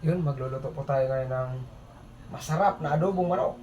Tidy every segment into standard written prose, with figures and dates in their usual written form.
Yun, magluluto po tayo ngayon ng masarap na adobong manok.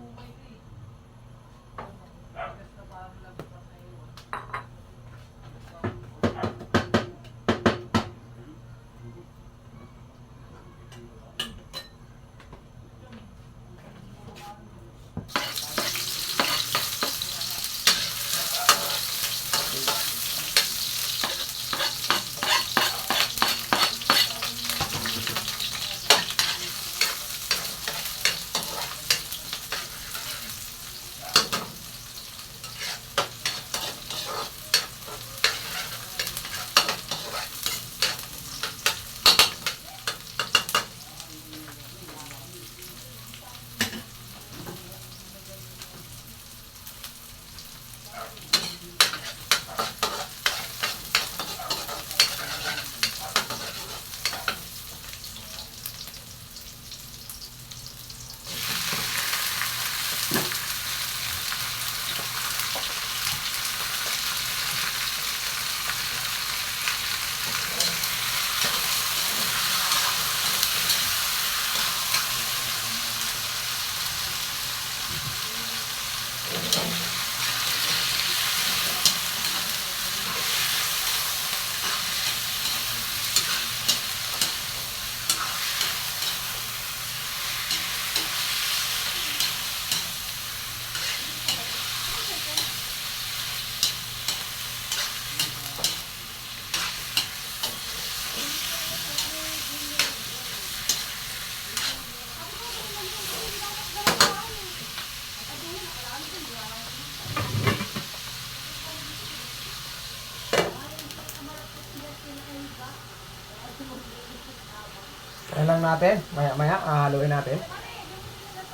Ayan lang natin, maya haluin natin.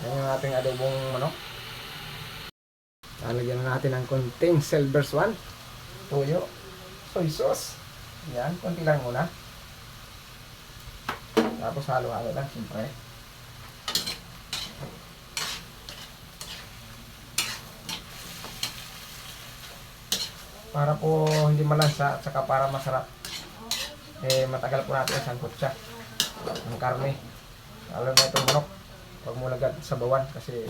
Ayan yung ating adobong manok. Lalagyan na natin ng konting silver swan, toyo, soy sauce. Yan, konti lang muna. Tapos halo-halo lang, siyempre. Para po hindi malansa at saka para masarap. Matagal po natin sangkot siya ng karne. Lalo na itong manok, pag mo lagad sa bawan kasi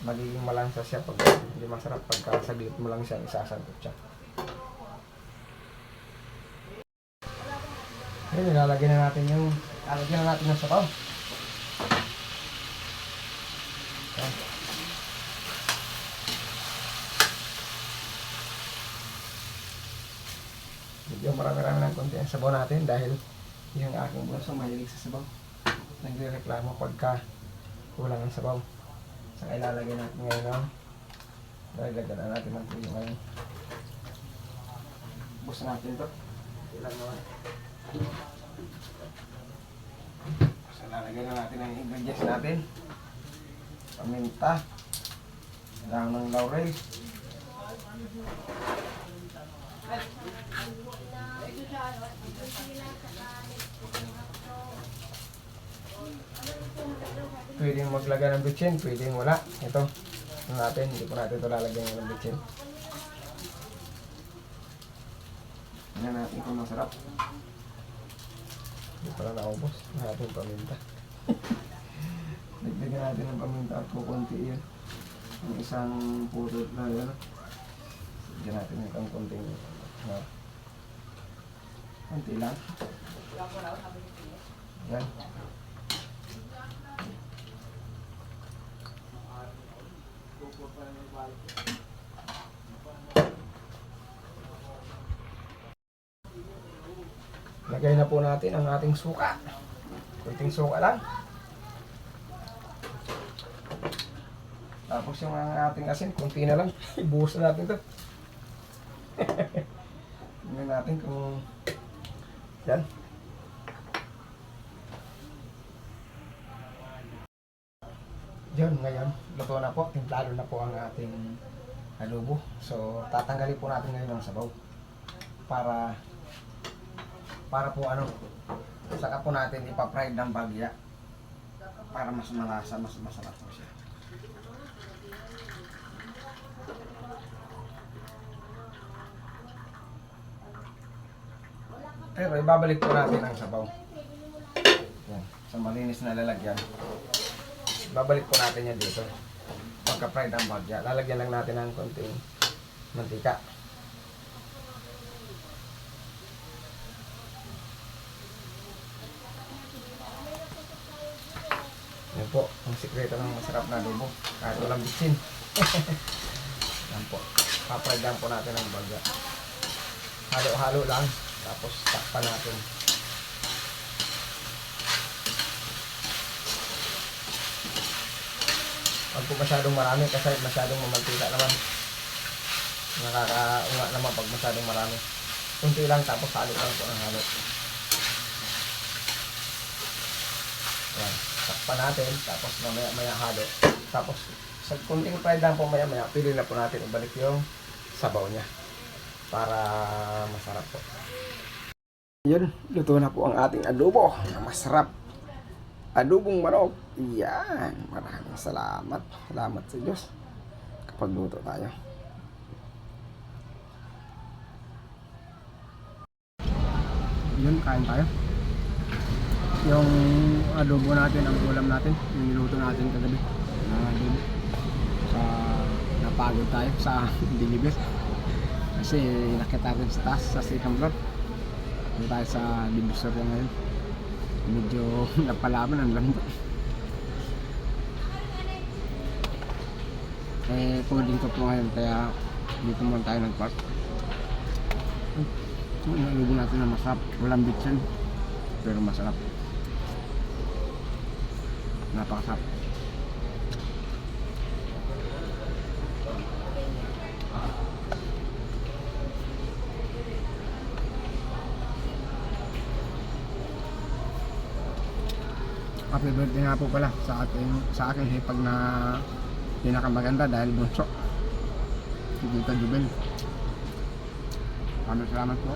magiging malansa siya pag hindi masarap pagka saglit mo lang siya isasangkot siya. Yun, nilalagyan na natin yung ng sabaw. Yan. Medyo marami-rami ng konti ang sabaw natin dahil yung aking bunso mahilig sa sabaw. Nagre-reklamo pagka kulang ang sabaw. Saka ilalagay natin ngayon ng lagyan na natin ng tuyo ngayon. Bukas natin ito. Ilan naman. So ilalagay na natin ang ingredients natin. Paminta. Dahon ng laurel. Pwedeng maglagay ng bitchin, pwedeng wala. Ito natin, hindi po natin ito lalagyan ng bitchin. Tingnan natin kung masarap. Hindi pala naubos. Natin paminta. Dagdagan natin ng paminta at kukunti yun. Yung isang putod na yun. Sige natin yung konting konti lang. Yan. Lagay na po natin ang ating suka. Kunting suka lang. Tapos yung ating asin, kunti na lang. Ibuhos na natin ito. Tingnan natin kung yan. Yun, ngayon, luto na po. Timplado na po ang ating adobo. So, tatanggalin po natin ngayon ang sabaw. Para po saka po natin ipa-fried ng bagya. Para mas malasa, mas masarap po siya. Pero ibabalik po natin ang sabaw. Yan. sa malinis na lalagyan. Babalik po natin yan dito. Pagka-fried ang bagya, lalagyan lang natin ng konting mantika. Yan po, ang sikreto ng masarap na adobo. Kahit walang bitsin. Yan po. Papfried lang po natin ang bagya. Halo-halo lang. Tapos takpan natin. Huwag po masyadong marami kasi masyadong mamantika naman. Nakakaunga naman pag masyadong marami. Kunti lang tapos halo lang po ng halo. Yan. Takpan natin, tapos mamaya halo. Tapos, sa kunting fried lang po maya, pili na po natin ibalik yung sabaw niya. Para masarap po. Yun, luto na po ang ating adobo na masarap. Adobong manok. Yan. Maraming salamat. Salamat sa Diyos. Kapag luto tayo. Yun, kain tayo. Yung adobo natin, ang ulam natin, yung niluto natin kagabi na adobo. Napagod tayo sa delivery kasi nakita rin sa taas sa second floor. Doon tayo sa divisor ngayon, medyo napalaban ang lambot. Coding ko po ngayon kaya dito muna tayo nag-park. Yung adobo natin na masarap, walang bitsin pero masarap. Napakasarap. Happy birthday nga po pala sa aking hipag na pinakamaganda dahil bunso. Si Tita Jubel. Salamat po.